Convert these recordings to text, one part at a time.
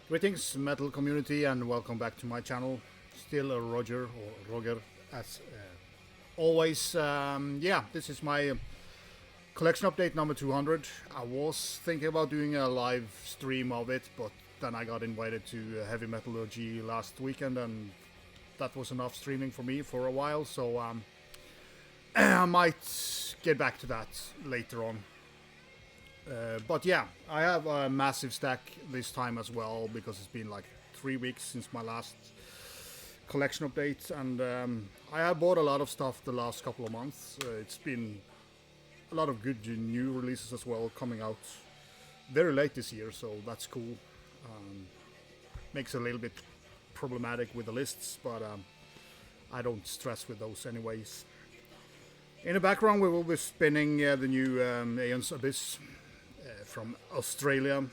Greetings, metal community, and welcome back to my channel. Still a Roger, as always. Yeah, this is my collection update number 200. I was thinking about doing a live stream of it, but then I got invited to Heavy Metallurgy last weekend, and that was enough streaming for me for a while. So I might get back to that later on. But yeah, I have a massive stack this time as well because it's been like 3 weeks since my last collection update, and I have bought a lot of stuff the last couple of months. It's been a lot of good new releases as well coming out very late this year, so that's cool. Makes it a little bit problematic with the lists, but I don't stress with those anyways. In the background we will be spinning the new Aeons Abyss from Australia.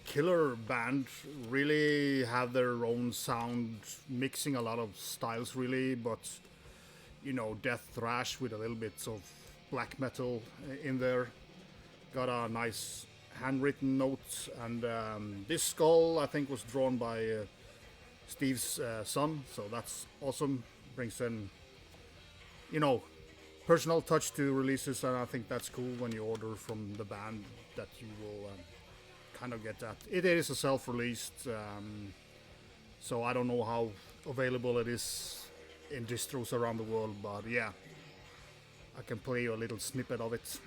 Killer band, really have their own sound, mixing a lot of styles really, but you know, death thrash with a little bit of black metal in there. Got a nice handwritten note, and this skull I think was drawn by Steve's son, so that's awesome. Brings in, you know, personal touch to releases, and I think that's cool when you order from the band that you will kind of get that. It is a self-released, so I don't know how available it is in distros around the world, but yeah, I can play you a little snippet of it.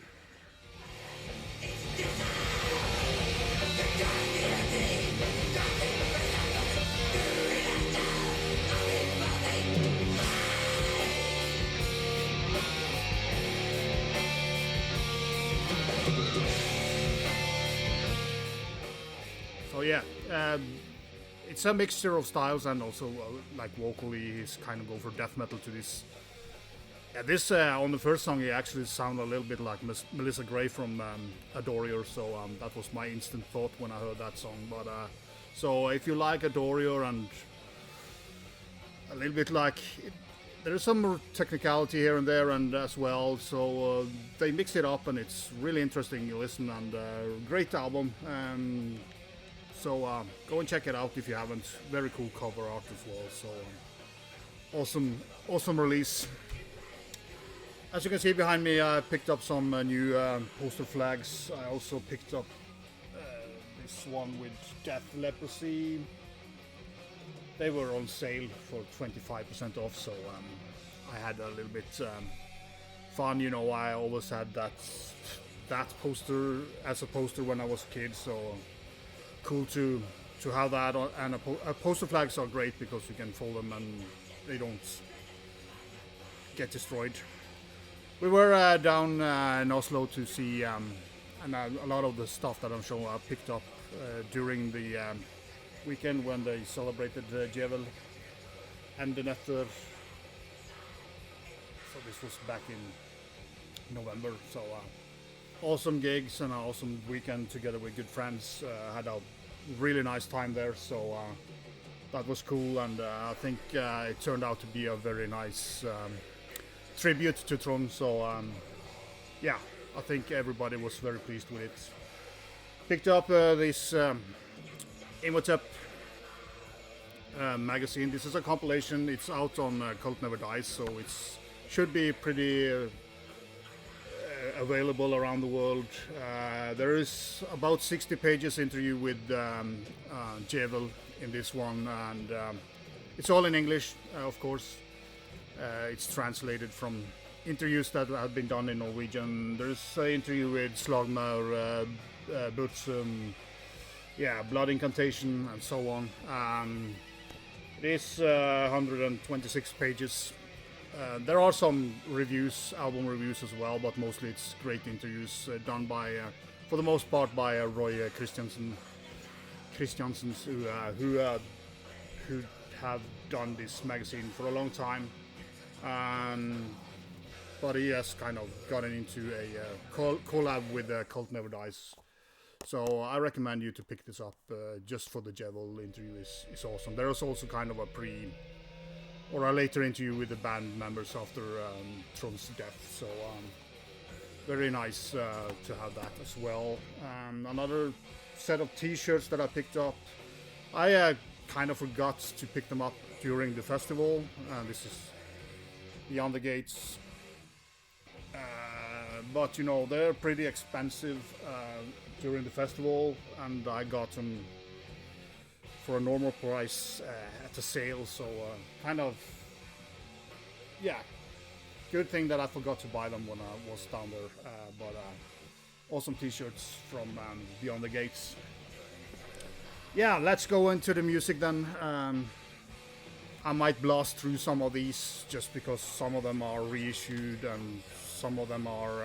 So yeah, it's a mixture of styles, and also like vocally he's kind of go for death metal to this. This on the first song he actually sounded a little bit like Melissa Gray from Adorior, so that was my instant thought when I heard that song. But so if you like Adorior and a little bit like there's some more technicality here and there and as well, so they mix it up and it's really interesting to listen, and great album. So go and check it out if you haven't. Very cool cover art as well. So awesome release. As you can see behind me, I picked up some new poster flags. I also picked up this one with Death Leprosy. They were on sale for 25% off, so I had a little bit fun. You know, I always had that poster as a poster when I was a kid, so cool to have that. And poster flags are great because you can fold them and they don't get destroyed. We were down in Oslo to see, and a lot of the stuff that I'm showing I picked up during the weekend when they celebrated Djevel and the Nether. So this was back in November. So awesome gigs and an awesome weekend together with good friends. Had a really nice time there, so that was cool, and I think it turned out to be a very nice tribute to Trond. So yeah, I think everybody was very pleased with it. Picked up this Imhotep magazine. This is a compilation. It's out on Cult Never Dies, so it should be pretty available around the world. There is about 60 pages interview with Djevel in this one, and it's all in English, of course. It's translated from interviews that have been done in Norwegian. There's an interview with Slagmar, Butzum, yeah, Blood Incantation, and so on. It is 126 pages. There are some reviews, album reviews as well, but mostly it's great interviews done by, for the most part, by Roy Christiansen, who have done this magazine for a long time, but he has kind of gotten into a collab with Cult Never Dies. So I recommend you to pick this up just for the Djevel interview. Is awesome. There is also kind of a or a later interview with the band members after Trond's death, so very nice to have that as well. Another set of t-shirts that I picked up. I kind of forgot to pick them up during the festival. This is Beyond the Gates. But you know, they're pretty expensive during the festival, and I got them for a normal price at the sale, so kind of, yeah, good thing that I forgot to buy them when I was down there. But awesome t-shirts from Beyond the Gates. Yeah, let's go into the music then. I might blast through some of these just because some of them are reissued and some of them are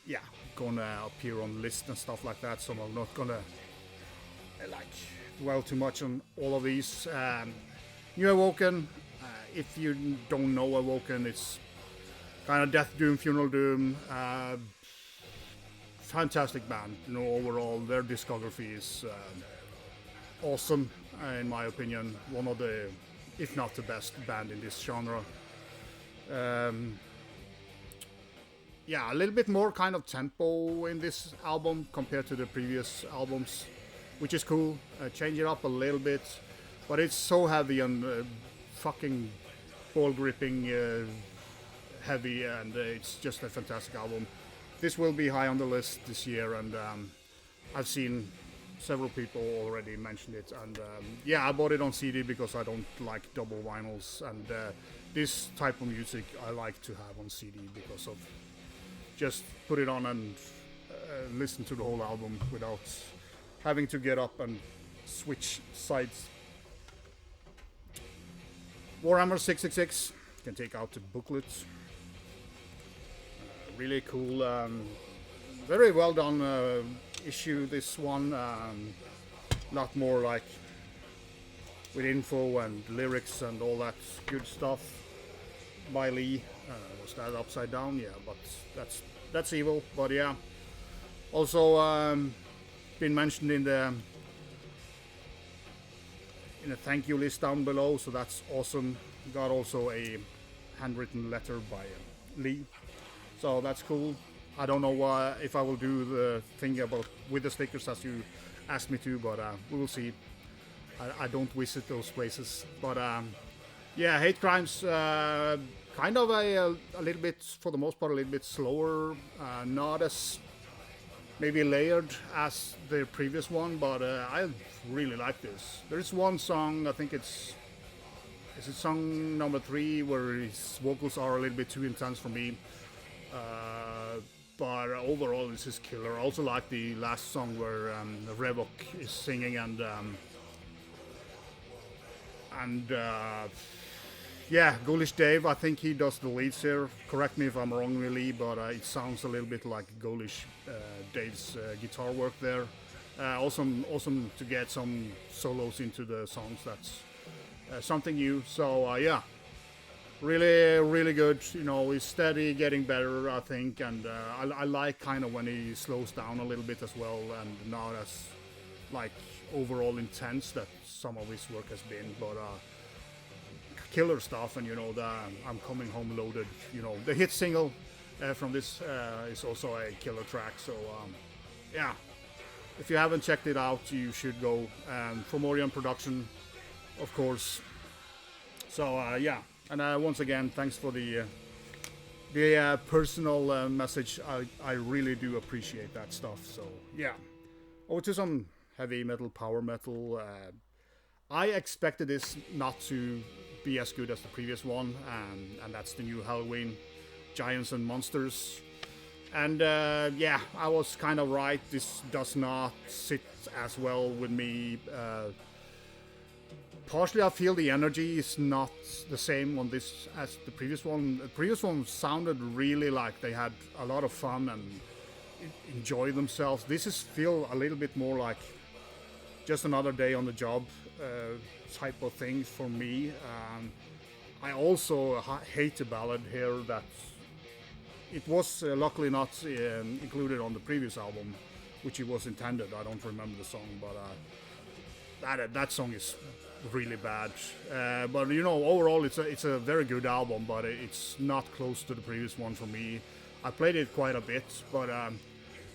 yeah, gonna appear on list and stuff like that, so I'm not gonna like dwell too much on all of these. New Evoken, if you don't know Evoken, it's kind of Death Doom, Funeral Doom. Fantastic band, you know, overall their discography is awesome, in my opinion. One of the, if not the best band in this genre. Yeah, a little bit more kind of tempo in this album compared to the previous albums, which is cool. Change it up a little bit, but it's so heavy and fucking ball gripping heavy, and it's just a fantastic album. This will be high on the list this year, and I've seen several people already mention it, and yeah, I bought it on CD because I don't like double vinyls, and this type of music I like to have on CD because of just put it on and listen to the whole album without having to get up and switch sides. Warhammer 666, you can take out the booklet. Really cool, very well done issue, this one. Lot more like with info and lyrics and all that good stuff by Lee. Was that upside down? Yeah, but that's evil. But yeah, also been mentioned in the thank you list down below, so that's awesome. Got also a handwritten letter by Lee, so that's cool. I don't know if I will do the thing about with the stickers as you asked me to, but we will see. I don't visit those places, but yeah, Hate Crimes, kind of a little bit, for the most part, a little bit slower, not as maybe layered as the previous one, but I really like this. There's one song, I think is it song number 3, where his vocals are a little bit too intense for me. But overall, this is killer. I also like the last song where Revok is singing, and yeah, Ghoulish Dave, I think he does the leads here. Correct me if I'm wrong, really, but it sounds a little bit like Ghoulish Dave's guitar work there. Awesome to get some solos into the songs. That's something new. So yeah, really good. You know, he's steady, getting better, I think, and I like kind of when he slows down a little bit as well, and not as like overall intense that some of his work has been, but killer stuff. And you know, the I'm Coming Home Loaded, you know, the hit single from this is also a killer track. So yeah, if you haven't checked it out, you should go. From Orion Production, of course. So yeah, and once again, thanks for the personal message. I really do appreciate that stuff. So yeah, over to some heavy metal, power metal. I expected this not to be as good as the previous one, and that's the new Helloween, Giants and Monsters. And yeah, I was kind of right. This does not sit as well with me. Partially, I feel the energy is not the same on this as the previous one. The previous one sounded really like they had a lot of fun and enjoyed themselves. This is feel a little bit more like just another day on the job type of thing for me. I also hate the ballad here that it was luckily not included on the previous album, which it was intended. I don't remember the song, but that song is really bad. But you know, overall it's a very good album, but it's not close to the previous one for me. I played it quite a bit, but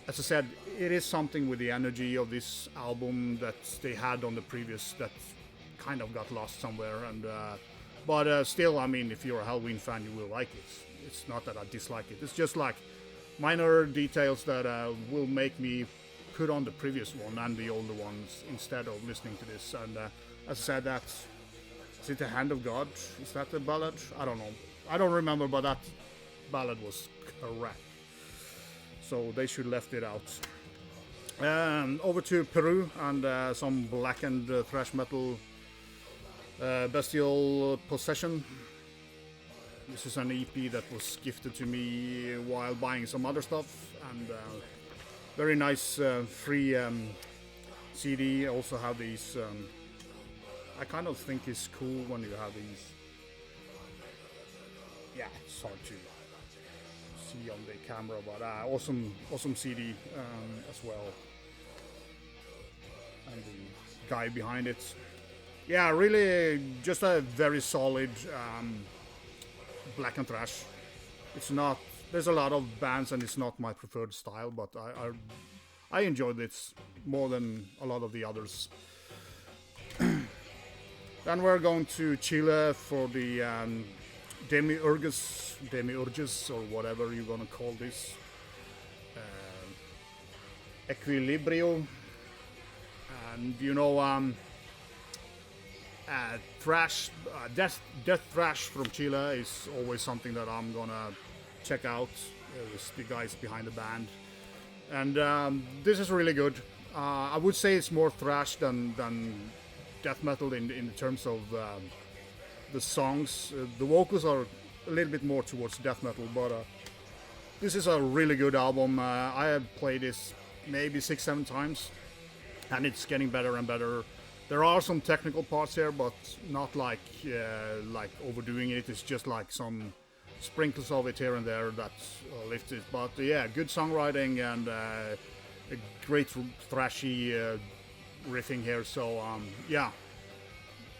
as I said, it is something with the energy of this album that they had on the previous that kind of got lost somewhere. And but still, I mean, if you're a Helloween fan, you will like it. It's not that I dislike it. It's just like minor details that will make me put on the previous one and the older ones instead of listening to this. And as I said, that's... Is it the Hand of God? Is that the ballad? I don't know. I don't remember, but that ballad was correct. So they should left it out. Over to Peru and some blackened thrash metal. Bestial Possession. This is an EP that was gifted to me while buying some other stuff, and very nice free CD. Also have these. I kind of think it's cool when you have these. Yeah, it's hard to see on the camera, but awesome CD as well, and the guy behind it. Yeah, really, just a very solid black and thrash. It's not. There's a lot of bands, and it's not my preferred style, but I enjoyed it more than a lot of the others. Then we're going to Chile for the Demiurgus, or whatever you're gonna call this. Equilibrio, and you know, thrash, death thrash from Chile is always something that I'm gonna check out. With the guys behind the band, and this is really good. I would say it's more thrash than death metal in terms of the songs. The vocals are a little bit more towards death metal, but this is a really good album. I have played this maybe 6-7 times, and it's getting better and better. There are some technical parts here, but not like overdoing it. It's just like some sprinkles of it here and there that lift it. But yeah, good songwriting and a great thrashy riffing here. So yeah,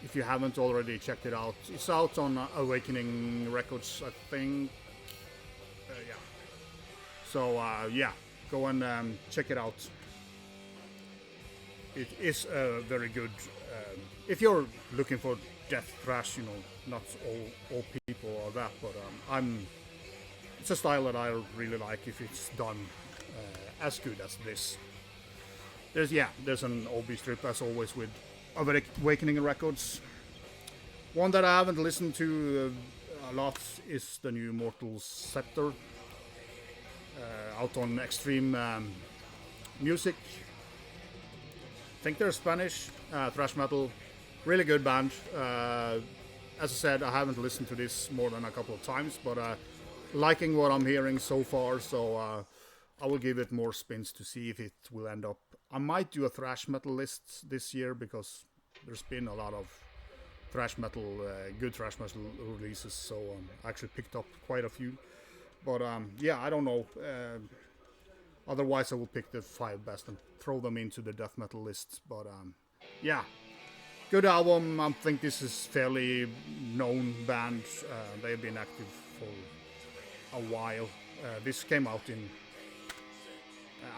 if you haven't already checked it out, it's out on Awakening Records, I think. Yeah. So yeah, go and check it out. It is very good. If you're looking for death thrash, you know, not all people are that, but it's a style that I really like if it's done as good as this. There's an OB strip as always with Awakening Records. One that I haven't listened to a lot is the new Mortal Scepter, out on Extreme Music. I think they're Spanish, thrash metal, really good band. As I said, I haven't listened to this more than a couple of times, but liking what I'm hearing so far, so I will give it more spins to see if it will end up. I might do a thrash metal list this year because there's been a lot of thrash metal, good thrash metal releases, so I actually picked up quite a few. But yeah, I don't know. Otherwise, I will pick the 5 best and throw them into the death metal list. But yeah, good album. I think this is fairly known band. They've been active for a while. This came out in...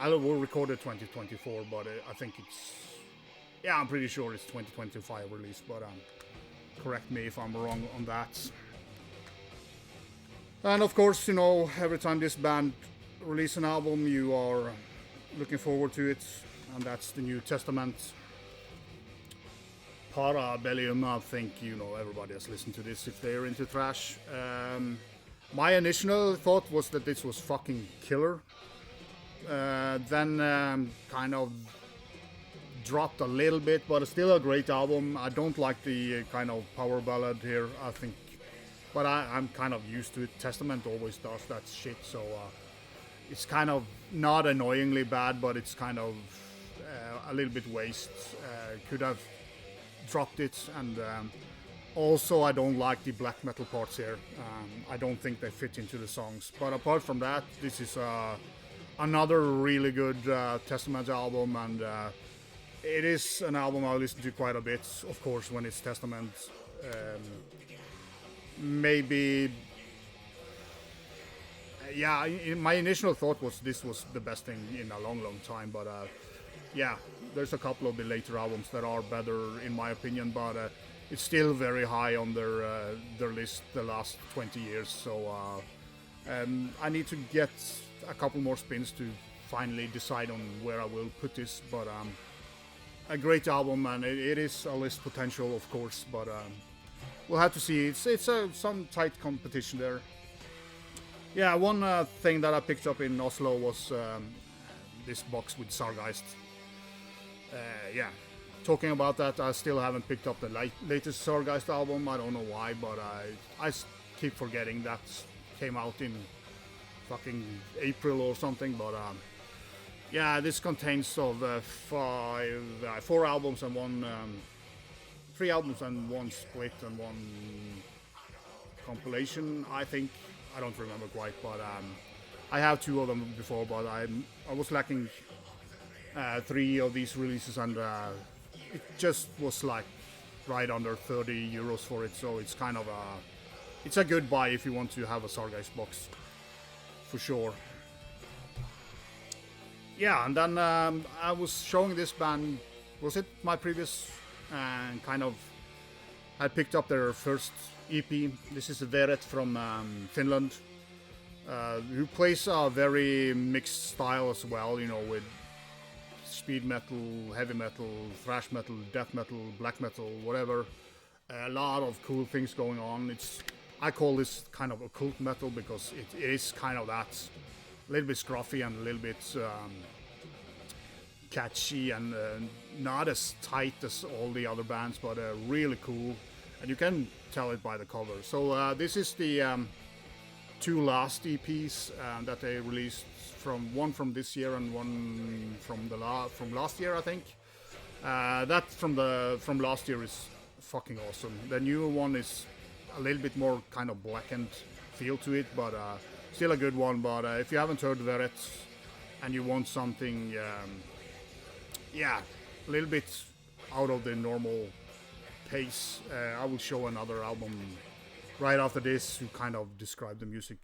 I will record it 2024, but I think it's... Yeah, I'm pretty sure it's 2025 release, but correct me if I'm wrong on that. And of course, you know, every time this band release an album, you are looking forward to it, and that's the New Testament. Bellum, I think, you know, everybody has listened to this if they're into thrash. My initial thought was that this was fucking killer. Then kind of dropped a little bit, but it's still a great album. I don't like the kind of power ballad here, I think, but I'm kind of used to it. Testament always does that shit, so it's kind of not annoyingly bad, but it's kind of a little bit waste. Could have dropped it, and also I don't like the black metal parts here. I don't think they fit into the songs, but apart from that, this is another really good Testament album, and it is an album I listen to quite a bit, of course, when it's Testament. yeah, my initial thought was this was the best thing in a long time, but yeah, there's a couple of the later albums that are better in my opinion, but it's still very high on their list the last 20 years. So I need to get a couple more spins to finally decide on where I will put this, but a great album, and it is a list potential, of course, but we'll have to see. It's some tight competition there. Yeah, one thing that I picked up in Oslo was this box with Sargeist. Yeah, talking about that, I still haven't picked up the latest Sargeist album. I don't know why, but I keep forgetting that came out in fucking April or something. But yeah, this contains of 4 albums and one, 3 albums and one split and one compilation, I think. I don't remember quite, but I have 2 of them before, but I was lacking 3 of these releases, and it just was like right under 30 euros for it, so it's kind of it's a good buy if you want to have a Sargeist box, for sure. Yeah, and then I was showing this band, was it my previous, kind of, I picked up their first EP. This is Veret from Finland, who plays a very mixed style as well, you know, with speed metal, heavy metal, thrash metal, death metal, black metal, whatever. A lot of cool things going on. I call this kind of occult metal because it is kind of that, a little bit scruffy and a little bit catchy and not as tight as all the other bands, but really cool. And you can tell it by the cover. So this is the 2 last EPs that they released, one from this year and one from last year, I think. That from last year is fucking awesome. The new one is a little bit more kind of blackened feel to it, but still a good one. But if you haven't heard Veret and you want something, yeah, a little bit out of the normal pace, I will show another album right after this to kind of describe the music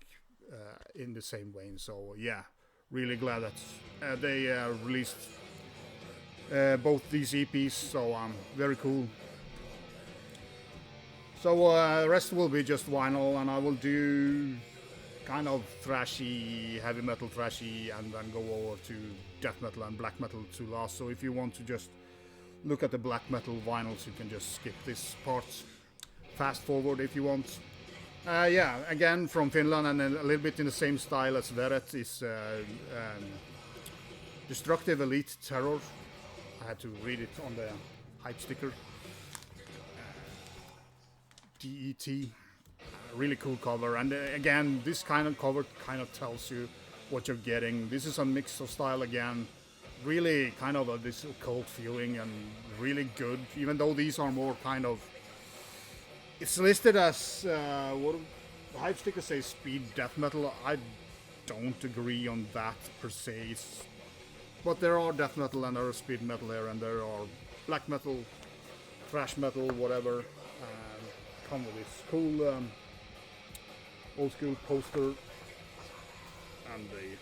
in the same vein. So yeah, really glad that they released both these EPs, so very cool. So the rest will be just vinyl, and I will do kind of thrashy, heavy metal thrashy, and then go over to death metal and black metal to last. So if you want to just look at the black metal vinyls, you can just skip this part. Fast forward if you want. Yeah, again from Finland, and a little bit in the same style as Veret is Destructive Elite Terror. I had to read it on the hype sticker. DET. Really cool cover, and again, this kind of cover kind of tells you what you're getting. This is a mix of style again. Really kind of this occult feeling and really good, even though these are more kind of, it's listed as what the hype sticker says, speed death metal. I don't agree on that per se, but there are death metal and there are speed metal here, and there are black metal, thrash metal, whatever. Come with this cool old school poster and the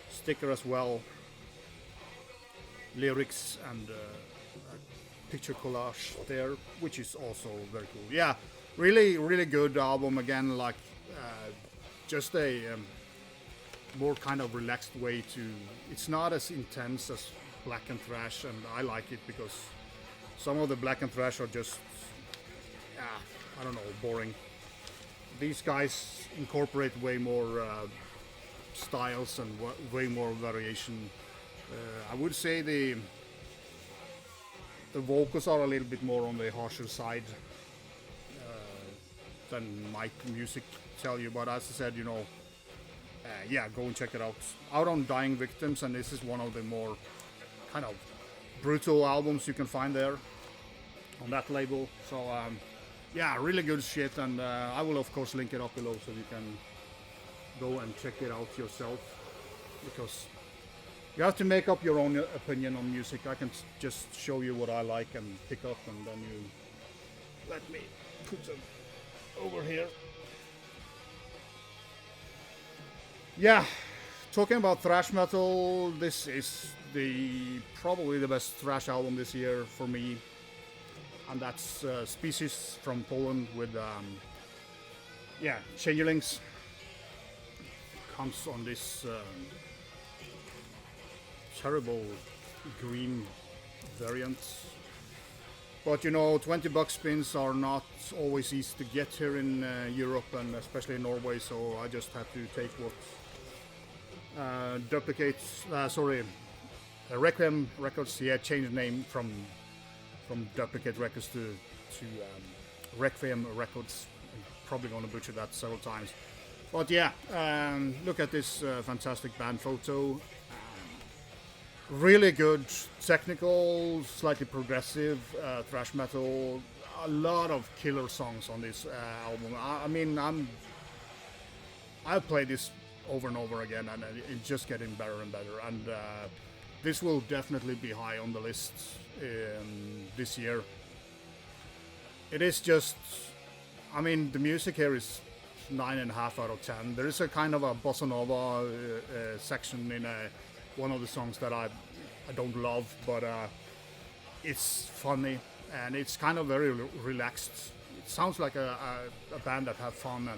sticker as well, lyrics and picture collage there, which is also very cool. Yeah, really good album again, like just a more kind of relaxed way to, it's not as intense as black and thrash, and I like it because some of the black and thrash are just I don't know, boring. These guys incorporate way more styles and way more variation. I would say the vocals are a little bit more on the harsher side than my music tell you, but as I said, you know, yeah, go and check it out. Out on Dying Victims, and this is one of the more kind of brutal albums you can find there on that label. So yeah, really good shit, and I will of course link it up below so you can go and check it out yourself, because you have to make up your own opinion on music. I can just show you what I like and pick up, and then you let me put them over here. Yeah, talking about thrash metal, this is probably the best thrash album this year for me, and that's Species from Poland with Changelings. Comes on this terrible green variant. But you know, 20 buck spins are not always easy to get here in Europe and especially in Norway, so I just had to take what Requiem Records, changed name from Duplicate Records to Requiem Records. I'm probably going to butcher that several times. But yeah, look at this fantastic band photo. Really good, technical, slightly progressive thrash metal. A lot of killer songs on this album. I mean, I've played this over and over again, and it's just getting better and better. And this will definitely be high on the list this year. It is just, I mean, the music here is 9.5 out of 10. There is a kind of a bossa nova section in one of the songs that I don't love, but it's funny and it's kind of very relaxed. It sounds like a band that have fun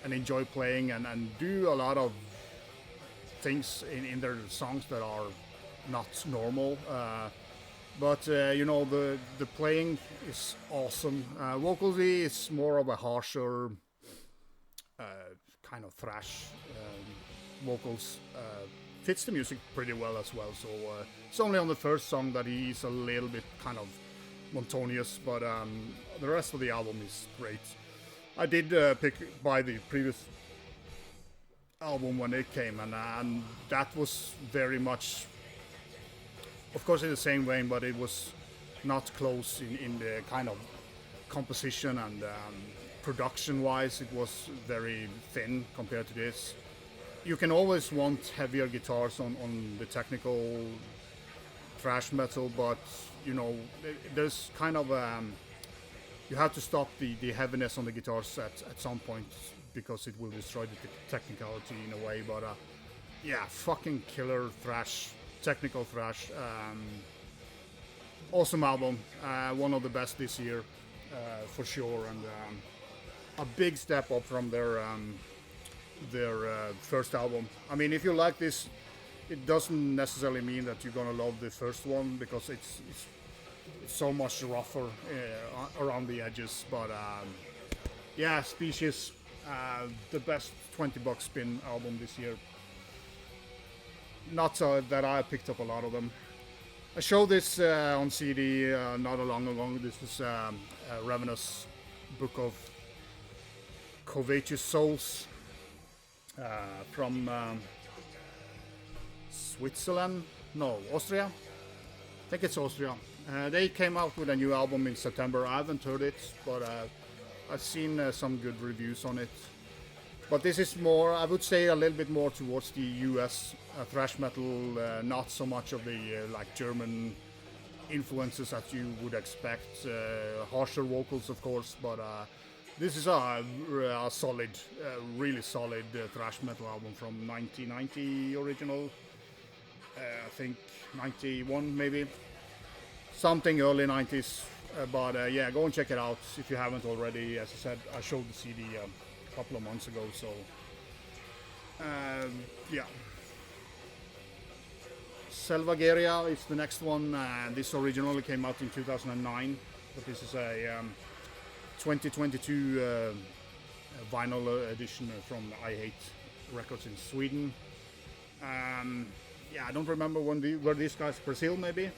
and enjoy playing and do a lot of things in their songs that are not normal. But you know, the playing is awesome. Vocally, it's more of a harsher kind of thrash vocals. Fits the music pretty well as well. So it's only on the first song that he's a little bit kind of monotonous, but the rest of the album is great. I did buy the previous album when it came, and that was very much, of course, in the same vein, but it was not close in the kind of composition and production-wise. It was very thin compared to this. You can always want heavier guitars on the technical thrash metal, but you know, there's kind of you have to stop the heaviness on the guitars at some point because it will destroy the technicality in a way. But yeah, fucking killer thrash, technical thrash. Awesome album, one of the best this year for sure, and a big step up from their first album. I mean, if you like this, it doesn't necessarily mean that you're gonna love the first one because it's so much rougher around the edges. But yeah, Species, the best 20 buck spin album this year. Not that I picked up a lot of them. I showed this on CD not long ago. This was Ravenous Book of Covetous Souls. From Switzerland? No, Austria? I think it's Austria. They came out with a new album in September. I haven't heard it, but I've seen some good reviews on it. But this is more, I would say, a little bit more towards the US thrash metal, not so much of the like German influences that you would expect. Harsher vocals, of course, but this is a solid, really solid thrash metal album from 1990 original. I think 91 maybe. Something early 90s. But yeah, go and check it out if you haven't already. As I said, I showed the CD a couple of months ago, so yeah. Selvageria is the next one. This originally came out in 2009, but this is a 2022 vinyl edition from I Hate Records in Sweden. Yeah, I don't remember were these guys Brazil maybe?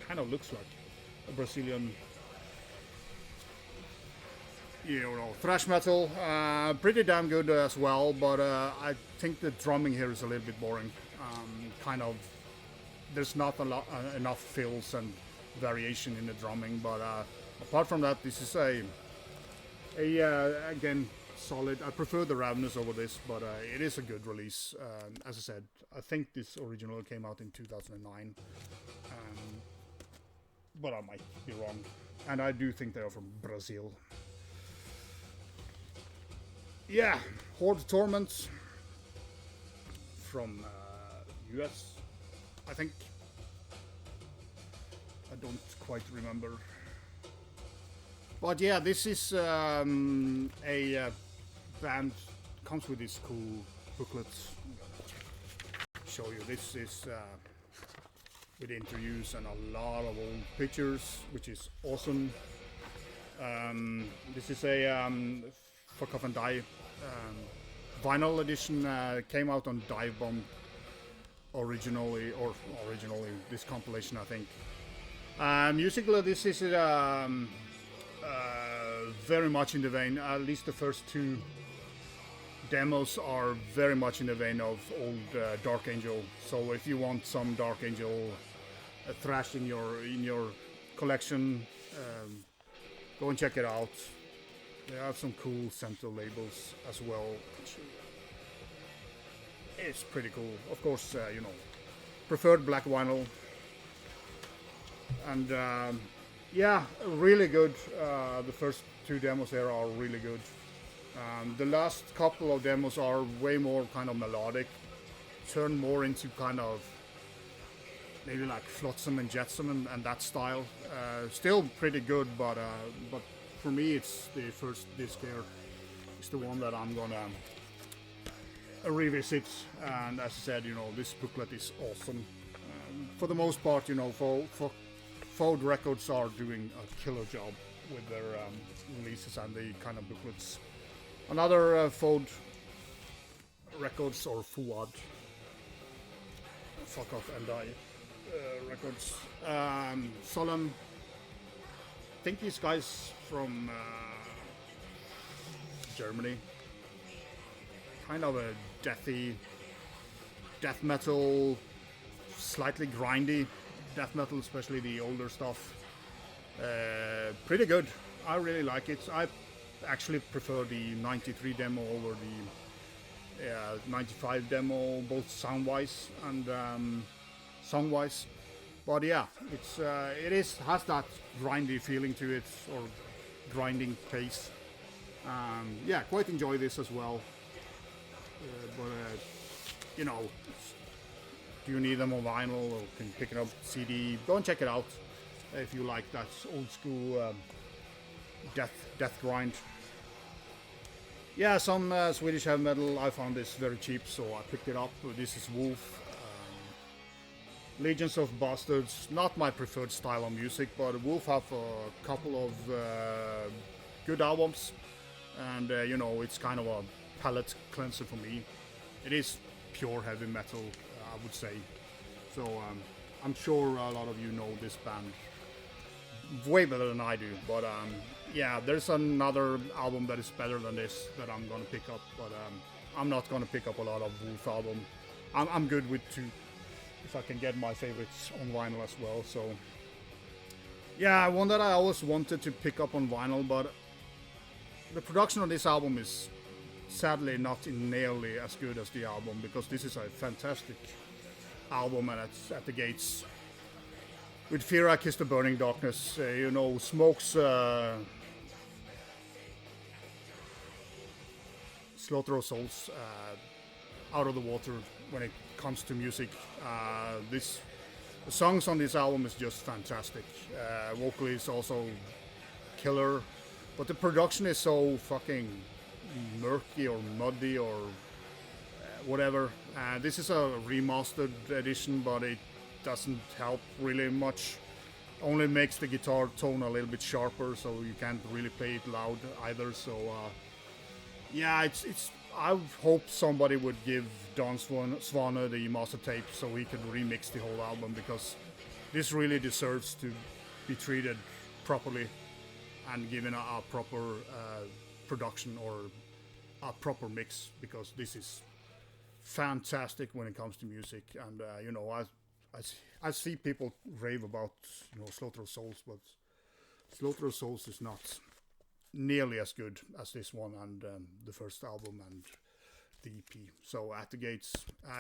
Kind of looks like a Brazilian, you know, thrash metal. Pretty damn good as well, but I think the drumming here is a little bit boring. Kind of, there's not enough fills and variation in the drumming, but apart from that, this is a again solid. I prefer the Ravenous over this, but it is a good release. As I said, I think this original came out in 2009, but I might be wrong. And I do think they are from Brazil. Yeah, Horde Torment. from US, I think. I don't quite remember. But yeah, this is a band, comes with this cool booklet. Show you, this is with interviews and a lot of old pictures, which is awesome. This is a Fuck Off and Die vinyl edition, came out on Divebomb originally, this compilation, I think. Musically, this is very much in the vein, at least the first two demos are very much in the vein of old Dark Angel. So if you want some Dark Angel thrash in your collection, go and check it out. They have some cool center labels as well. It's pretty cool. Of course, you know, preferred black vinyl. And yeah, really good. The first two demos here are really good. The last couple of demos are way more kind of melodic, turn more into kind of maybe like Flotsam and Jetsam and that style. Still pretty good, but for me it's the first disc here. It's the one that I'm gonna revisit. And as I said, you know, this booklet is awesome. For the most part, you know, Horde Records are doing a killer job with their releases and the kind of booklets. Another Horde Records or Fuad, Fuck Off and Die Records. Solemn. I think these guys from Germany. Kind of a death metal, slightly grindy death metal, especially the older stuff. Pretty good. I really like it. I actually prefer the 93 demo over the 95 demo, both sound-wise and song-wise. But yeah, has that grindy feeling to it, or grinding pace. Yeah, quite enjoy this as well. But you know, do you need them on vinyl or can you pick it up CD? Go and check it out if you like that old school death grind. Yeah, some Swedish heavy metal. I found this very cheap, so I picked it up. This is Wolf. Legions of Bastards, not my preferred style of music, but Wolf have a couple of good albums, and you know, it's kind of a palate cleanser for me. It is pure heavy metal, I would say. So I'm sure a lot of you know this band way better than I do, but yeah, there's another album that is better than this that I'm gonna pick up, but I'm not gonna pick up a lot of Wolf album. I'm good with two, if I can get my favorites on vinyl as well. So yeah, one that I always wanted to pick up on vinyl, but the production on this album is sadly not nearly as good as the album, because this is a fantastic album and it's at the gates. With Fear I Kiss the Burning Darkness, you know, Smoke's Slaughter of Souls out of the water when it comes to music. The songs on this album is just fantastic. Vocally it's also killer, but the production is so fucking murky or muddy or whatever. This is a remastered edition, but it doesn't help really much. Only makes the guitar tone a little bit sharper, so you can't really play it loud either. So yeah, it's I hope somebody would give Don Swane the master tape so he could remix the whole album, because this really deserves to be treated properly and given a proper production or a proper mix, because this is fantastic when it comes to music. And you know, I see people rave about, you know, Slaughter of Souls, but Slaughter of Souls is not nearly as good as this one and the first album and the EP. So At the Gates,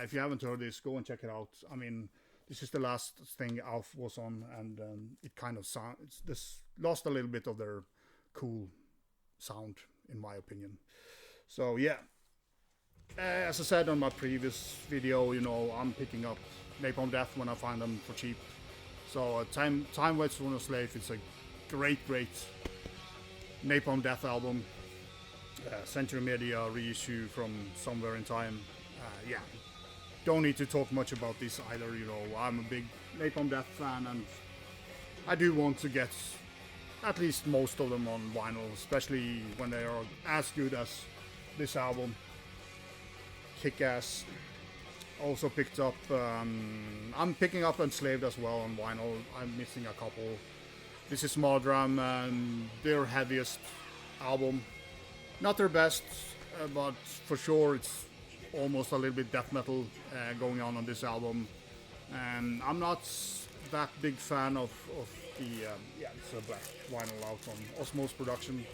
if you haven't heard this, go and check it out. I mean, this is the last thing Alf was on, and it kind of this lost a little bit of their cool sound, in my opinion. So yeah, As I said on my previous video, you know, I'm picking up Napalm Death when I find them for cheap. So Time Waits for Enslaved, it's a great Napalm Death album. Century Media reissue from somewhere in time. Yeah, don't need to talk much about this either, you know, I'm a big Napalm Death fan and I do want to get at least most of them on vinyl, especially when they are as good as this album. Kick-ass. Also picked up, I'm picking up Enslaved as well on vinyl. I'm missing a couple. This is Mardraum and their heaviest album. Not their best, but for sure it's almost a little bit death metal going on this album. And I'm not that big fan of the, yeah, it's a black vinyl out from Osmos Production.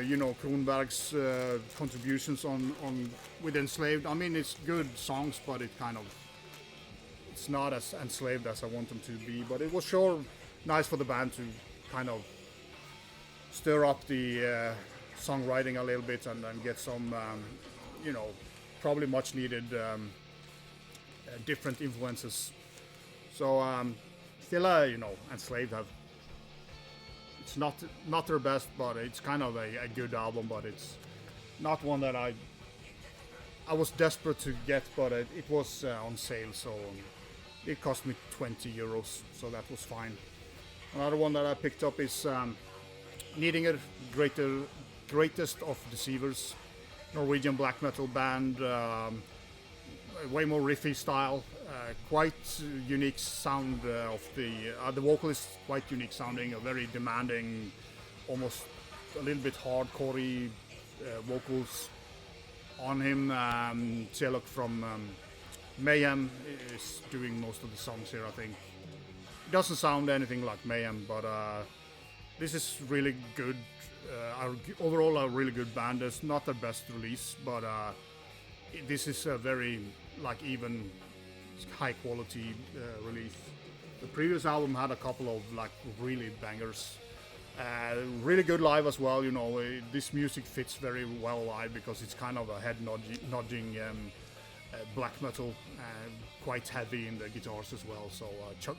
You know, Kronberg's contributions on with Enslaved. I mean, it's good songs, but it's not as enslaved as I want them to be. But it was sure nice for the band to kind of stir up the songwriting a little bit and get some, you know, probably much needed different influences. So still, you know, Enslaved have. It's not their best, but it's kind of a good album, but it's not one that I was desperate to get, but it was on sale, so it cost me 20 euros, so that was fine. Another one that I picked up is Nidingr, greatest of Deceivers, Norwegian black metal band, way more riffy style, quite unique sound of the vocal is quite unique sounding, a very demanding, almost a little bit hardcore vocals on him. Celok from Mayhem is doing most of the songs here, I think. It doesn't sound anything like Mayhem, but this is really good. Overall a really good band. It's not their best release, but this is a very even high quality release. The previous album had a couple of really bangers. Really good live as well, you know. This music fits very well live because it's kind of a head nodding black metal, quite heavy in the guitars as well. So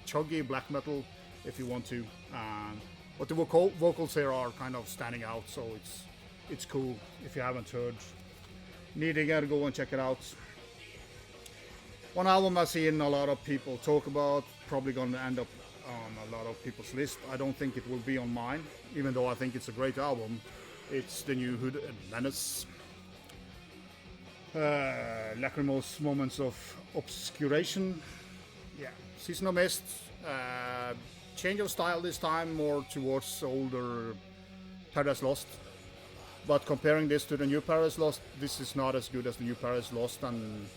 chuggy black metal if you want to. But the vocals here are kind of standing out, so it's cool. If you haven't heard Nidingr, go and check it out. One album I've seen a lot of people talk about, probably going to end up on a lot of people's list. I don't think it will be on mine, even though I think it's a great album. It's the new Horde and Menace. Lacrimose Moments of Obscuration. Yeah, Season of Mist. Change of style this time, more towards older Paradise Lost. But comparing this to the new Paradise Lost, this is not as good as the new Paradise Lost, and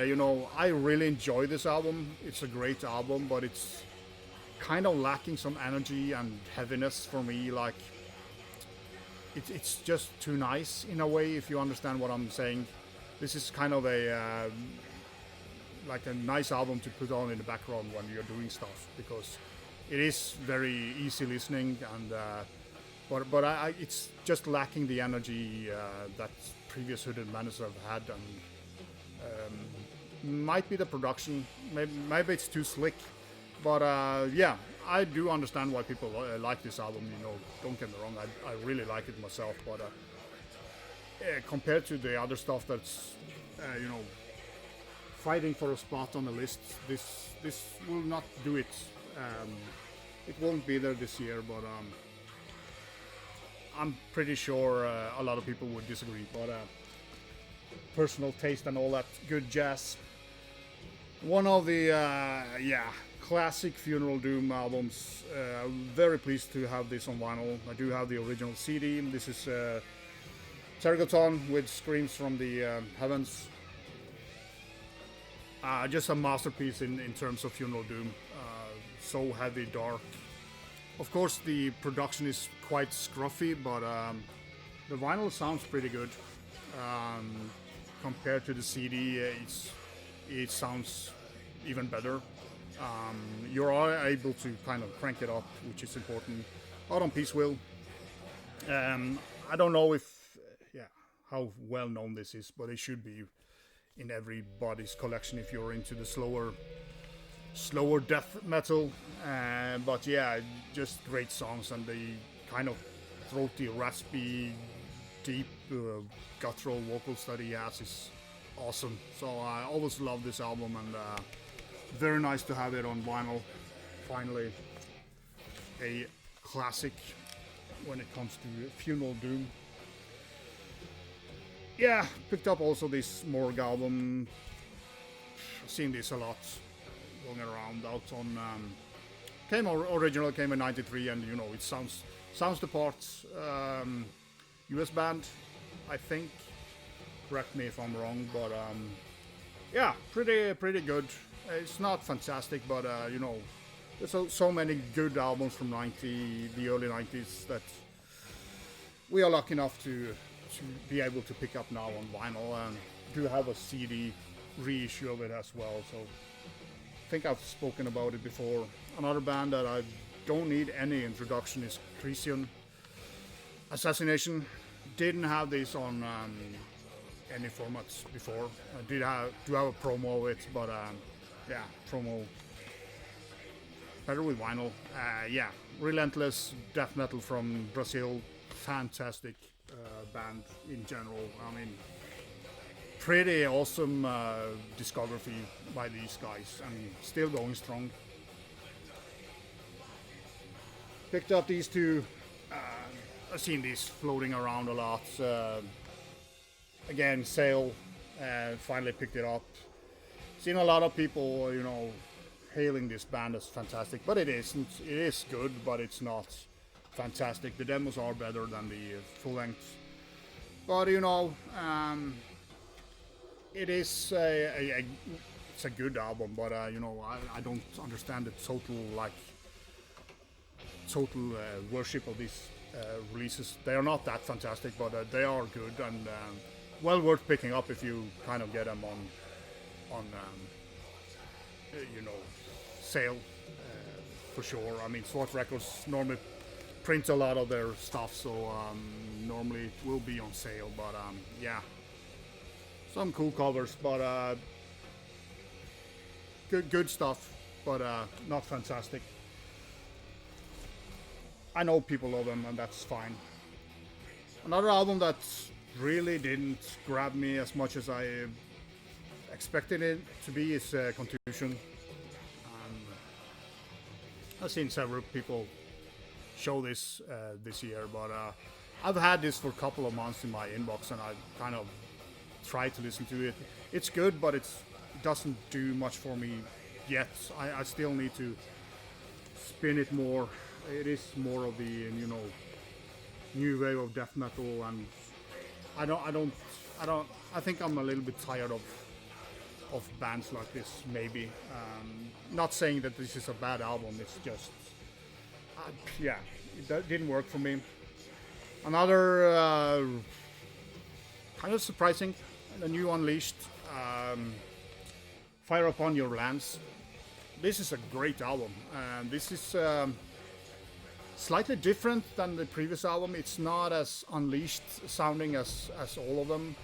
you know, I really enjoy this album. It's a great album, but it's kind of lacking some energy and heaviness for me. Like, it's just too nice in a way, if you understand what I'm saying. This is kind of a nice album to put on in the background when you're doing stuff, because it is very easy listening, and but it's just lacking the energy that previous Hooded Menace have had, and might be the production, maybe it's too slick, but yeah, I do understand why people like this album, you know, don't get me wrong, I really like it myself, but compared to the other stuff that's, you know, fighting for a spot on the list, this will not do it. It won't be there this year, but I'm pretty sure a lot of people would disagree, but personal taste and all that good jazz. One of the classic Funeral Doom albums. Very pleased to have this on vinyl. I do have the original CD. This is Tergaton with Screams from the Heavens. Just a masterpiece in terms of Funeral Doom. So heavy, dark. Of course, the production is quite scruffy, but the vinyl sounds pretty good. Compared to the CD, it sounds even better. You are able to kind of crank it up, which is important. Out on Peace Will. I don't know if, how well known this is, but it should be in everybody's collection if you're into the slower death metal. But yeah, just great songs, and the kind of throaty, raspy, deep, guttural vocals that he has is awesome. So I always love this album, and very nice to have it on vinyl. Finally, a classic when it comes to Funeral Doom. Yeah, picked up also this Morg album. I've seen this a lot going around out on original came in '93, and you know it sounds the parts. US band, I think. Correct me if I'm wrong, but yeah, pretty good. It's not fantastic, but you know, there's so many good albums from the early '90s that we are lucky enough to be able to pick up now on vinyl, and do have a CD reissue of it as well. So I think I've spoken about it before. Another band that I don't need any introduction is Crisian. Assassination. Didn't have this on any formats before. I do have a promo of it, but yeah, promo better with vinyl. Yeah, relentless death metal from Brazil. Fantastic band in general. I mean, pretty awesome discography by these guys, and still going strong. Picked up these two. I've seen these floating around a lot. Again, sale. Finally picked it up. Seen a lot of people, you know, hailing this band as fantastic, but it isn't. It is good, but it's not fantastic. The demos are better than the full length. But you know, it is it's a good album. But you know, I don't understand the total worship of these releases. They are not that fantastic, but they are good, and well worth picking up if you kind of get them on you know, sale for sure. I mean, SWAT Records normally print a lot of their stuff, so normally it will be on sale. But yeah, some cool covers, but good stuff, but not fantastic. I know people love them, and that's fine. Another album that really didn't grab me as much as I expected it to be is Contusion. I've seen several people show this this year, but I've had this for a couple of months in my inbox, and I kind of tried to listen to it. It's good, but it doesn't do much for me yet. I still need to spin it more. It is more of the, you know, new wave of death metal, and I think I'm a little bit tired of bands like this, maybe. Not saying that this is a bad album, it's just yeah, it didn't work for me. Another kind of surprising, the new Unleashed, Fire Upon Your Lands. This is a great album, and this is slightly different than the previous album. It's not as unleashed sounding as all of them.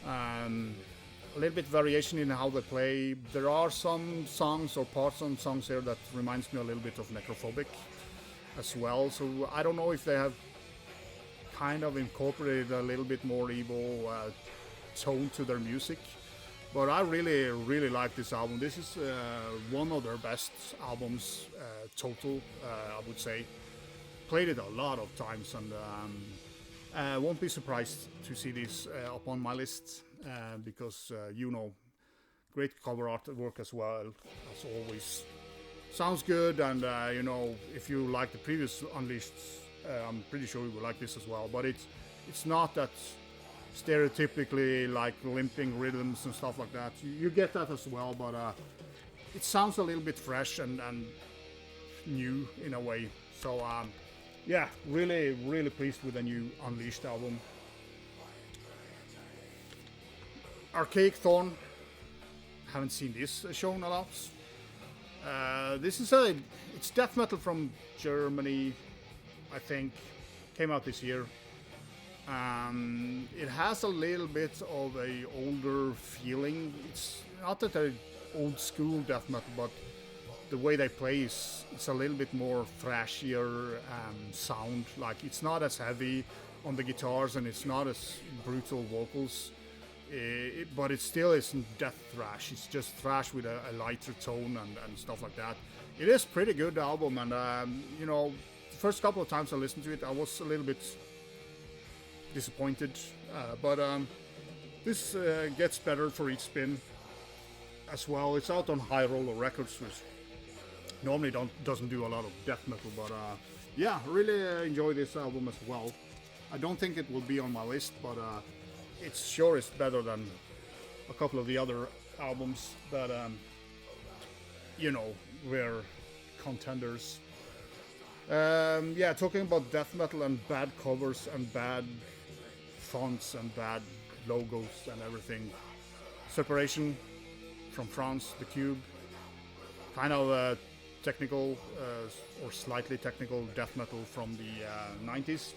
A little bit variation in how they play. There are some songs or parts on songs here that reminds me a little bit of Necrophobic as well. So I don't know if they have kind of incorporated a little bit more evil tone to their music. But I really like this album. This is one of their best albums total, I would say. Played it a lot of times, and won't be surprised to see this up on my list, because you know, great cover artwork as well, as always. Sounds good, and you know, if you like the previous Unleashed, I'm pretty sure you will like this as well. But it's not that stereotypically like limping rhythms and stuff like that. You get that as well, but it sounds a little bit fresh and new in a way. So yeah, really pleased with the new Unleashed album. Archaic Thorn, haven't seen this shown a lot. This is it's death metal from Germany, I think. Came out this year. It has a little bit of a older feeling. It's not that they're old school death metal, but the way they play is it's a little bit more thrashier sound. Like it's not as heavy on the guitars and it's not as brutal vocals, but it still isn't death thrash. It's just thrash with a lighter tone and stuff like that. It is pretty good album, and you know, the first couple of times I listened to it, I was a little bit disappointed, but this gets better for each spin as well. It's out on High Roller Records, which normally doesn't do a lot of death metal, but yeah, really enjoy this album as well. I don't think it will be on my list, but it sure is better than a couple of the other albums that you know, were contenders. Yeah, talking about death metal and bad covers and bad fonts and bad logos and everything. Separation from France, The Cube, kind of technical or slightly technical death metal from the 90s.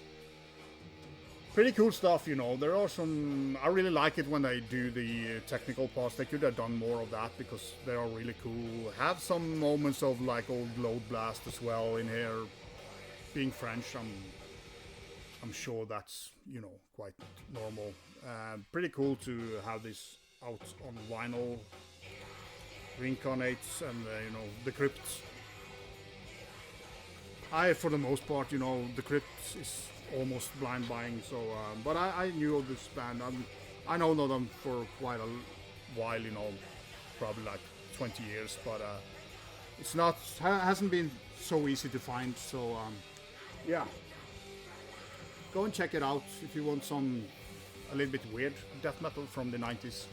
Pretty cool stuff, you know. There are some. I really like it when they do the technical parts. They could have done more of that because they are really cool. Have some moments of like old Load Blast as well in here. Being French, I'm sure that's, you know, quite normal. Pretty cool to have this out on vinyl. Reincarnates and you know, the Crypt. For the most part, you know, the Crypt is almost blind buying. So, but I knew of this band. I know them for quite a while, you know, probably like 20 years. But it's not hasn't been so easy to find. So yeah, go and check it out if you want some a little bit weird death metal from the 90s.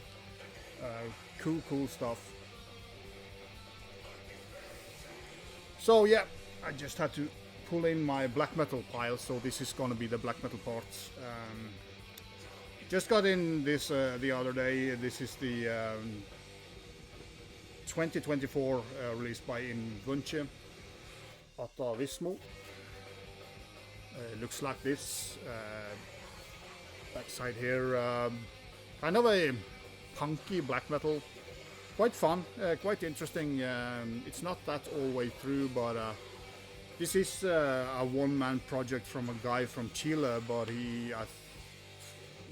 Cool stuff. So yeah, I just had to pull in my black metal pile, so this is gonna be the black metal parts. Just got in this the other day. This is the 2024 released by Invunce, Atavismo. Looks like this. Backside here, kind of a punky black metal. Quite fun, quite interesting. It's not that all the way through, but this is a one-man project from a guy from Chile, but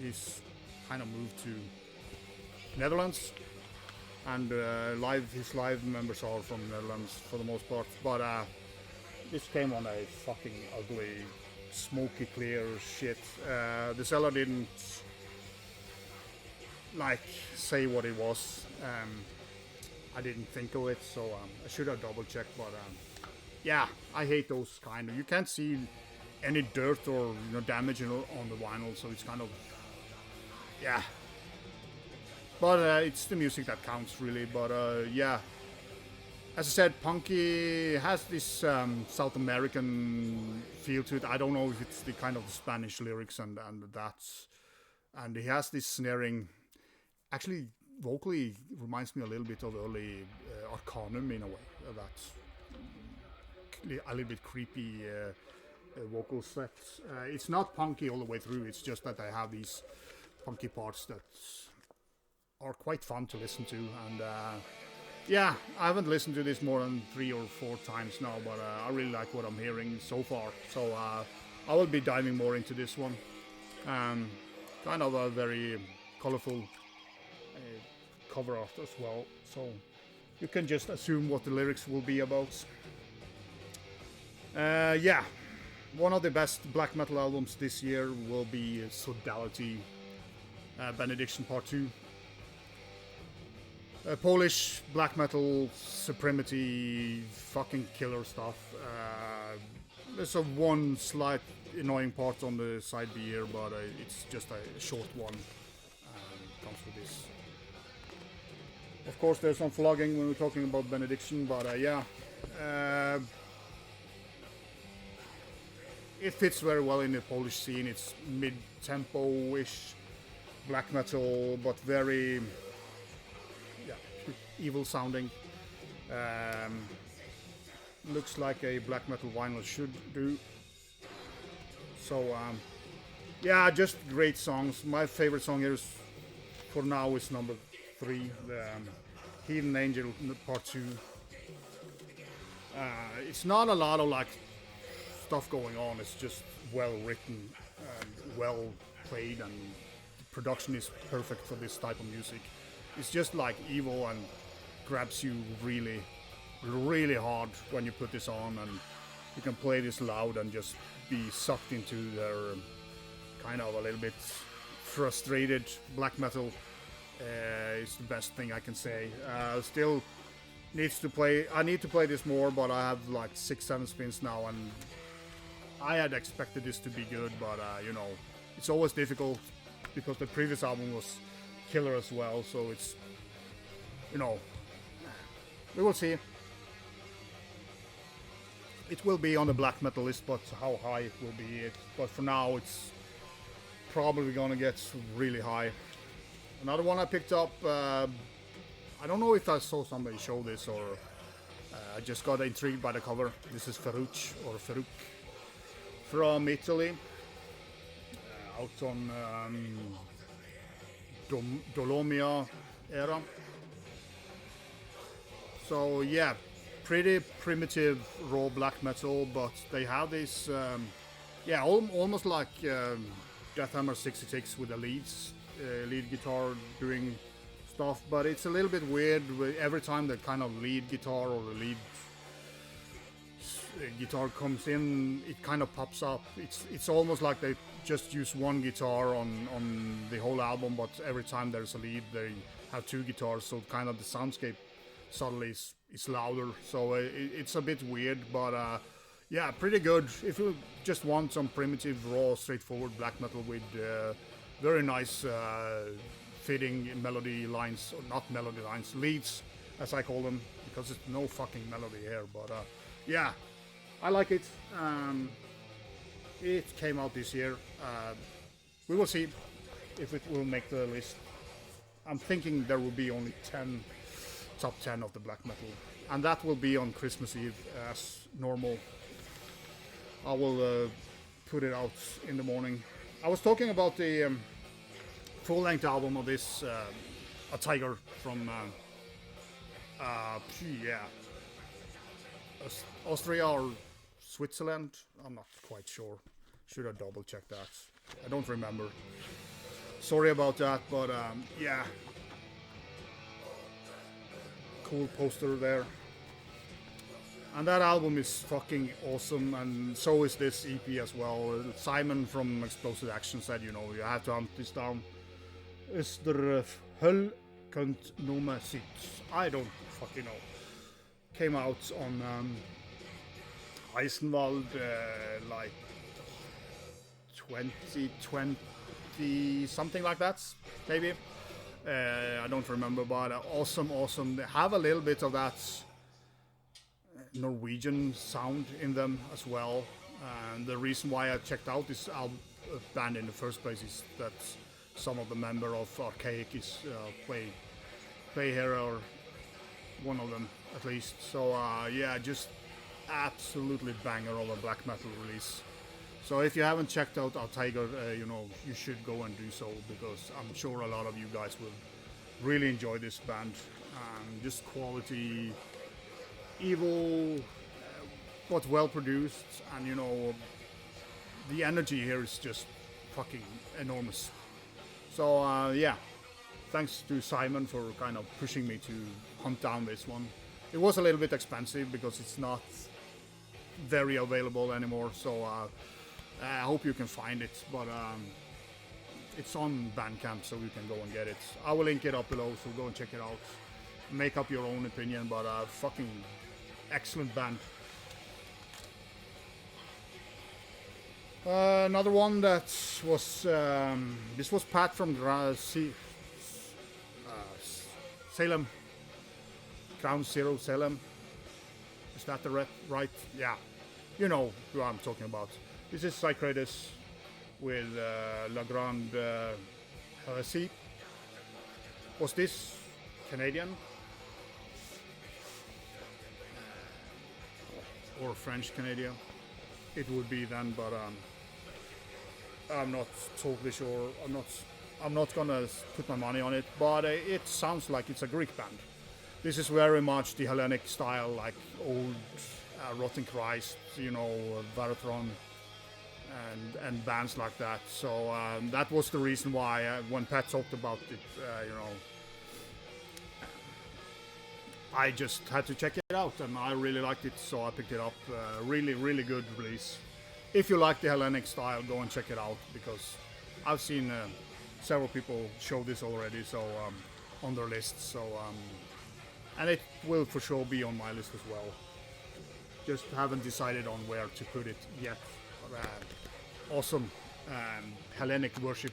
he's kind of moved to Netherlands, and his live members are from Netherlands for the most part. But this came on a fucking ugly, smoky clear shit. The seller didn't like say what it was. I didn't think of it, so I should have double checked. But yeah, I hate those kind of. You can't see any dirt or, you know, damage on the vinyl, so it's kind of, yeah. But it's the music that counts, really. But yeah, as I said, punky has this South American feel to it. I don't know if it's the kind of Spanish lyrics and that's, and he has this snaring. Actually, vocally reminds me a little bit of early Arcanum in a way. That's a little bit creepy vocal sets. It's not punky all the way through. It's just that I have these punky parts that are quite fun to listen to. And yeah, I haven't listened to this more than 3 or 4 times now, but I really like what I'm hearing so far. So I will be diving more into this one. Kind of a very colorful cover art as well, so you can just assume what the lyrics will be about. Yeah, one of the best black metal albums this year will be Sodality, Benediction Part 2. Polish black metal supremacy, fucking killer stuff. There's one slight annoying part on the side B here, but it's just a short one. Comes with this. Of course, there's some flogging when we're talking about Benediction, but yeah. It fits very well in the Polish scene. It's mid-tempo-ish black metal, but very evil sounding. Looks like a black metal vinyl should do. So Yeah, just great songs. My favorite song here is, for now, is number 3, the Heathen Angel Part 2. It's not a lot of like stuff going on. It's just well written and well played, and the production is perfect for this type of music. It's just like evil and grabs you really, really hard when you put this on, and you can play this loud and just be sucked into their kind of a little bit frustrated black metal. It's the best thing I can say. Still needs to play. I need to play this more, but I have like 6-7 spins now, and I had expected this to be good, but you know, it's always difficult because the previous album was killer as well. So it's, you know, we will see. It will be on the black metal list, but how high it will be. But for now, it's probably gonna get really high. Another one I picked up. I don't know if I saw somebody show this, or I just got intrigued by the cover. This is Ferruc from Italy, out on Dolomia era. So yeah, pretty primitive raw black metal, but they have this, yeah, almost like Deathhammer 66 with the lead guitar doing stuff, but it's a little bit weird. Every time the kind of lead guitar or the lead guitar comes in, it kind of pops up. It's almost like they just use one guitar on the whole album, but every time there's a lead, they have 2 guitars, so kind of the soundscape suddenly is louder. So it's a bit weird, but yeah, pretty good. If you just want some primitive, raw, straightforward black metal with very nice fitting melody lines, or not melody lines, leads, as I call them, because it's no fucking melody here. But yeah, I like it. It came out this year. We will see if it will make the list. I'm thinking there will be only top 10 of the black metal, and that will be on Christmas Eve as normal. I will put it out in the morning. I was talking about the full-length album of this, A Tiger from yeah, Austria or Switzerland. I'm not quite sure. Should have double checked that. I don't remember. Sorry about that, but yeah, cool poster there. And that album is fucking awesome, and so is this EP as well. Simon from Explosive Action said, you know, you have to hunt this down. Is der Höll kunt nummer 6. I don't fucking know. Came out on Eisenwald like 2020, something like that, maybe. I don't remember, but awesome. They have a little bit of that Norwegian sound in them as well. And the reason why I checked out this band in the first place is that some of the members of Archaic is play here, or one of them at least. So yeah, just absolutely banger of a black metal release. So if you haven't checked out Our Tiger, you know, you should go and do so, because I'm sure a lot of you guys will really enjoy this band. Just quality, evil, but well produced, and you know, the energy here is just fucking enormous. So yeah, thanks to Simon for kind of pushing me to hunt down this one. It was a little bit expensive because it's not very available anymore, so I hope you can find it, but it's on Bandcamp, so you can go and get it. I will link it up below, so go and check it out. Make up your own opinion, but fucking excellent band. Another one that was this was Pat from Salem, Ground Zero Salem. Is that the right? Yeah, you know who I'm talking about. This is Psychredis with La Grande Heresy. Was this Canadian or French Canadian? It would be then, but I'm not totally sure. I'm not gonna put my money on it, but it sounds like it's a Greek band. This is very much the Hellenic style, like old Rotten Christ, Varatron, and bands like that. So that was the reason why when Pat talked about it, I just had to check it out, and I really liked it, so I picked it up. Really, really good release. If you like the Hellenic style, go and check it out, because I've seen several people show this already, so on their lists. So and it will for sure be on my list as well. Just haven't decided on where to put it yet. Awesome Hellenic worship.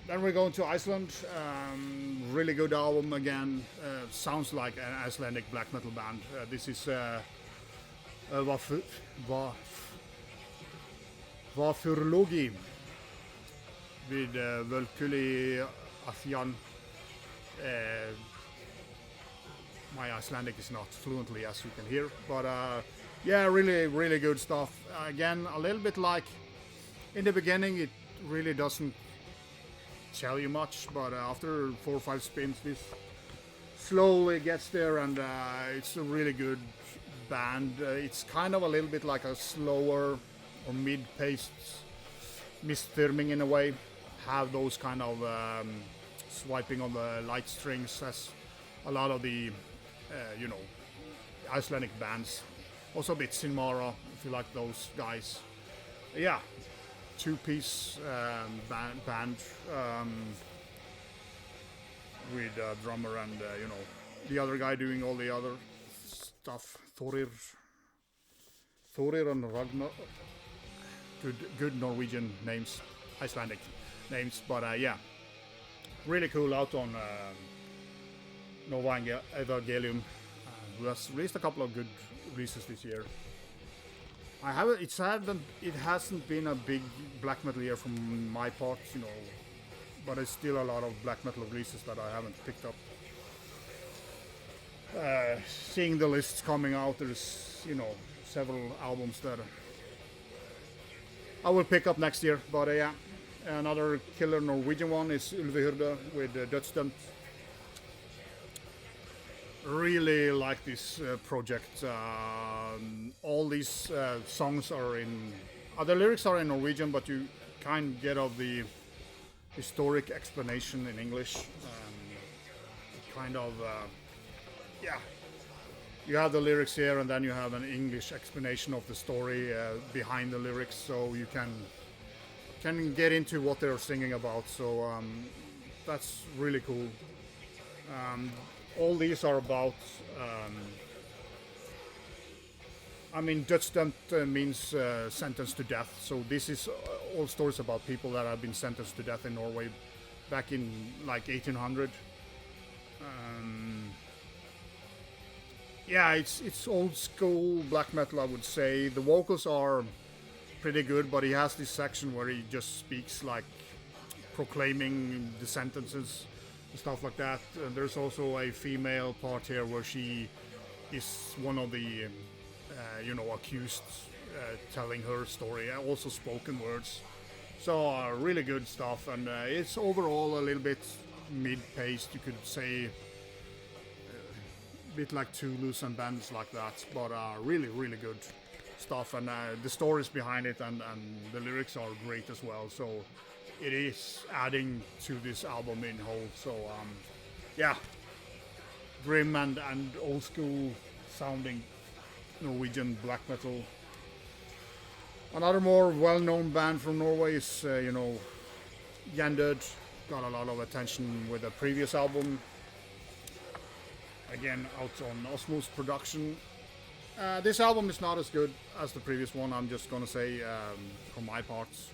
Then we're going to Iceland. Really good album again. Sounds like an Icelandic black metal band. This is Vafurlogi with Völkuli Athjan. My Icelandic is not fluently, as you can hear, but yeah, really, really good stuff. Again, a little bit like in the beginning, it really doesn't tell you much, but after 4 or 5 spins, this slowly gets there, and it's a really good band. It's kind of a little bit like a slower or mid-paced Mistthirming in a way. Have those kind of swiping on the light strings as a lot of the Icelandic bands. Also a bit Sinmara, if you like those guys. Yeah, 2-piece band with a drummer and the other guy doing all the other stuff. Thorir and Ragnar. Good Norwegian names, Icelandic names, but yeah, really cool out on Nova Evangelium, who has released a couple of good releases this year. It hasn't been a big black metal year from my part, but it's still a lot of black metal releases that I haven't picked up. Seeing the lists coming out, there's several albums that I will pick up next year, but yeah, another killer Norwegian one is Ulvehyrde with Dødsdømt. Really like this project. All these songs are the lyrics are in Norwegian, but you kind of get of the historic explanation in English. Yeah. You have the lyrics here, and then you have an English explanation of the story behind the lyrics, so you can get into what they're singing about. So that's really cool. All these are about. Dødsdømt means sentenced to death. So this is all stories about people that have been sentenced to death in Norway back in like 1800. Yeah, it's old school black metal, I would say. The vocals are pretty good, but he has this section where he just speaks like proclaiming the sentences and stuff like that. And there's also a female part here where she is one of the accused, telling her story. Also spoken words. So really good stuff, and it's overall a little bit mid-paced, you could say. Bit like Toulouse and bands like that, but really, really good stuff, and the stories behind it and the lyrics are great as well, so it is adding to this album in whole. So yeah, grim and old school sounding Norwegian black metal. Another more well-known band from Norway is Yanderd. Got a lot of attention with the previous album. Again, out on Osmos production. This album is not as good as the previous one, I'm just gonna say, from my parts.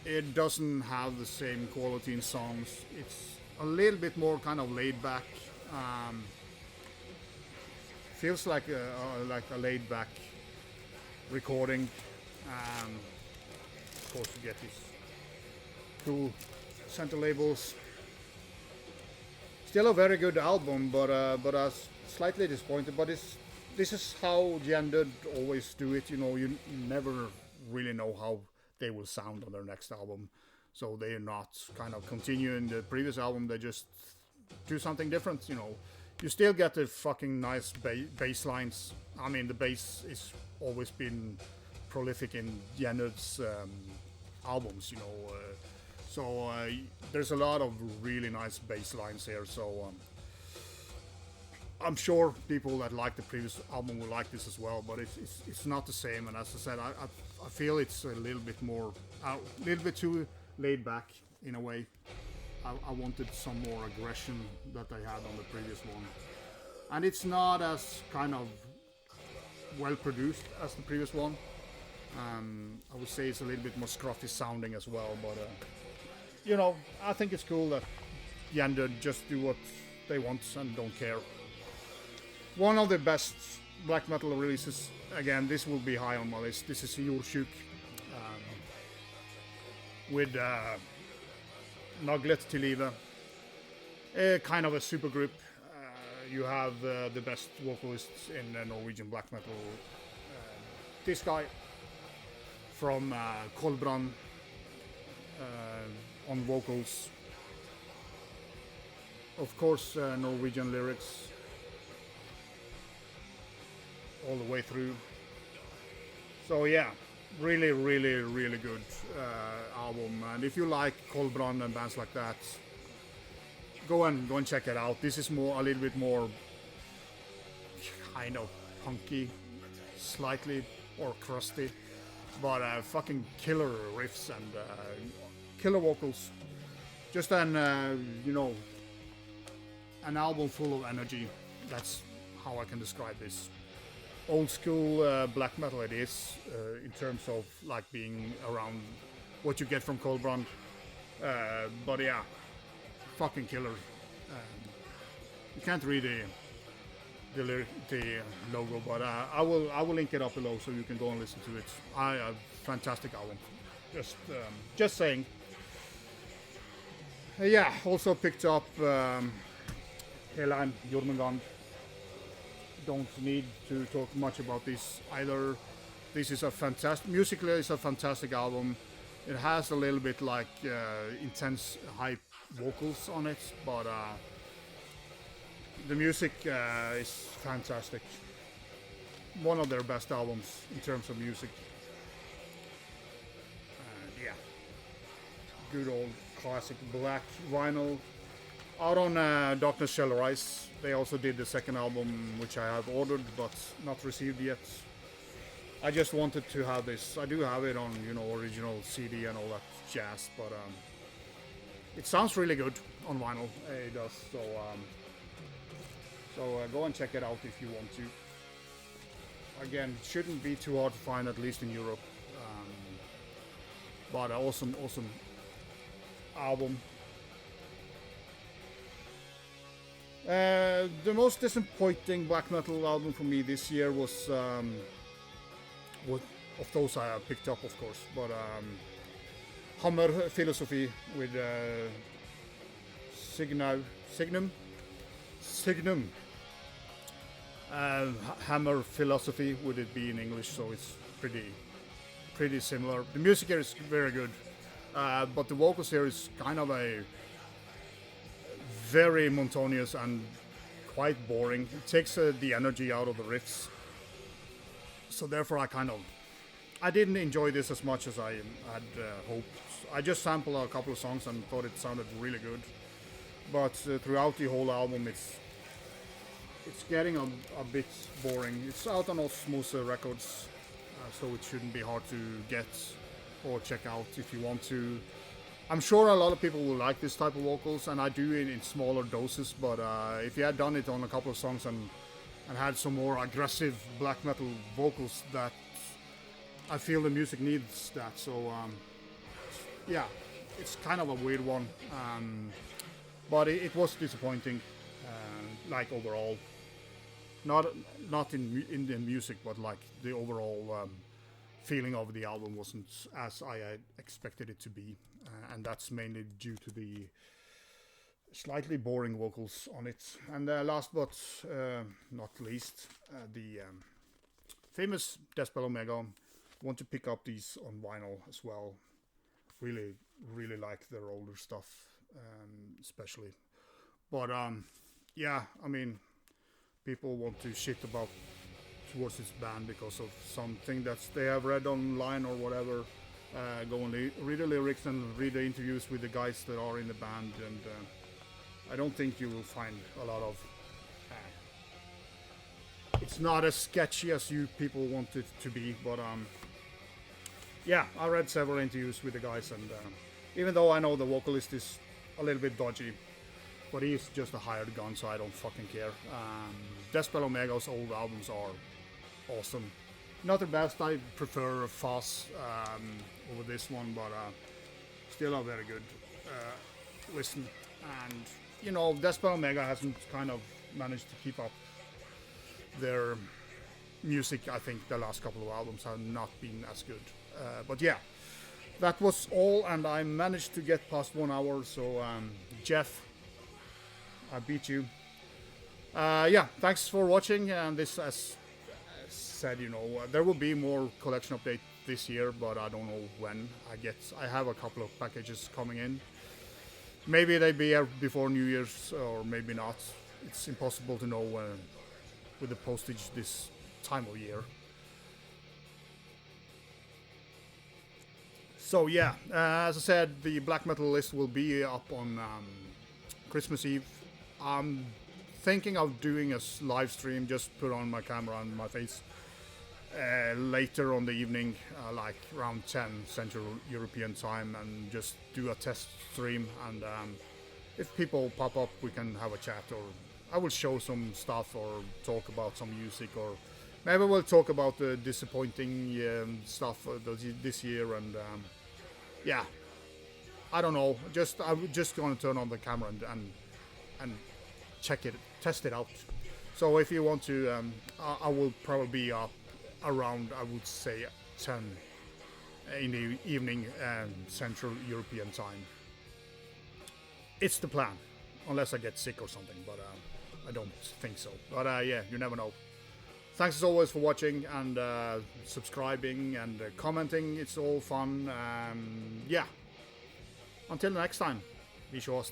It doesn't have the same quality in songs. It's a little bit more kind of laid back. Feels like a laid back recording. Of course, you get these cool center labels. Still a very good album, but I was slightly disappointed. But this is how Yanderd always do it. You never really know how they will sound on their next album. So they are not kind of continuing the previous album. They just do something different, you know. You still get the fucking nice bass lines. I mean, the bass is always been prolific in Yenud's albums, you know. So there's a lot of really nice bass lines here. So I'm sure people that like the previous album will like this as well. But it's not the same. And as I said, I feel it's a little bit more, a little bit too laid back in a way. I wanted some more aggression that I had on the previous one. And it's not as kind of well produced as the previous one. I would say it's a little bit more scruffy sounding as well, but you know, I think it's cool that Yendu just do what they want and don't care. One of the best black metal releases, again, this will be high on my list. This is Yorshuk with Naglet til live, kind of a super group. You have the best vocalists in Norwegian black metal. This guy from Kolbrand on vocals. Of course, Norwegian lyrics all the way through. So yeah, really, really, really good album. And if you like Kolbrand and bands like that, go and check it out. This is a little bit more kind of punky, slightly, or crusty, but fucking killer riffs and killer vocals. Just you know, an album full of energy. That's how I can describe this. Old school black metal it is, in terms of like being around what you get from Kolbrand. But yeah, fucking killer. You can't read the logo, but I will link it up below so you can go and listen to it. A fantastic album. Just saying. Yeah, also picked up Helloween Jormungand. Don't need to talk much about this either. This is a fantastic, musically it's a fantastic album. It has a little bit like intense hype vocals on it, but the music is fantastic. One of their best albums in terms of music. Yeah, good old classic black vinyl. Out on Darkness Shall Rise. They also did the second album, which I have ordered but not received yet. I just wanted to have this. I do have it on, you know, original CD and all that jazz, but it sounds really good on vinyl. It does. So go and check it out if you want to. Again, shouldn't be too hard to find, at least in Europe. But awesome album. The most disappointing black metal album for me this year was what of those I picked up, of course, but Hammer Philosophy with Signum. Hammer Philosophy would it be in English, so it's pretty similar. The music here is very good, but the vocals here is kind of a very monotonous and quite boring. It takes the energy out of the riffs. So therefore I didn't enjoy this as much as I had hoped. I just sampled a couple of songs and thought it sounded really good. But throughout the whole album it's getting a bit boring. It's out on Osmose Records, so it shouldn't be hard to get or check out if you want to. I'm sure a lot of people will like this type of vocals, and I do it in smaller doses, but if you had done it on a couple of songs and had some more aggressive black metal vocals, that I feel the music needs that. So yeah, it's kind of a weird one, but it was disappointing, like overall. Not in the music, but like the overall feeling of the album wasn't as I had expected it to be, and that's mainly due to the slightly boring vocals on it. And last but not least, the famous Deathspell Omega want to pick up these on vinyl as well. Really like their older stuff, especially. But yeah, I mean, people want to shit about towards this band because of something that they have read online or whatever. Go and read the lyrics and read the interviews with the guys that are in the band, and I don't think you will find a lot of. It's not as sketchy as you people want it to be, but yeah, I read several interviews with the guys, and even though I know the vocalist is a little bit dodgy, but he's just a hired gun, so I don't fucking care. Despel Omega's old albums are awesome. Not the best, I prefer Foss over this one, but still a very good listen. And, you know, Despel Omega hasn't kind of managed to keep up their music. I think the last couple of albums have not been as good. But yeah, that was all, and I managed to get past 1 hour, so Jeff, I beat you. Yeah, thanks for watching, and this, as said, you know, there will be more collection update this year, but I don't know when. I have a couple of packages coming in. Maybe they'll be here before New Year's, or maybe not. It's impossible to know with the postage this time of year. So yeah, as I said, the black metal list will be up on Christmas Eve. I'm thinking of doing a live stream, just put on my camera and my face later on the evening, like around 10 Central European time, and just do a test stream. And if people pop up, we can have a chat, or I will show some stuff or talk about some music, or maybe we'll talk about the disappointing stuff this year. And yeah, I don't know. I'm just going to turn on the camera and check it, test it out. So if you want to, I will probably be up around, I would say, 10 in the evening, Central European time. It's the plan, unless I get sick or something, but I don't think so. But yeah, you never know. Thanks as always for watching and subscribing and commenting. It's all fun. Yeah. Until next time, be sure.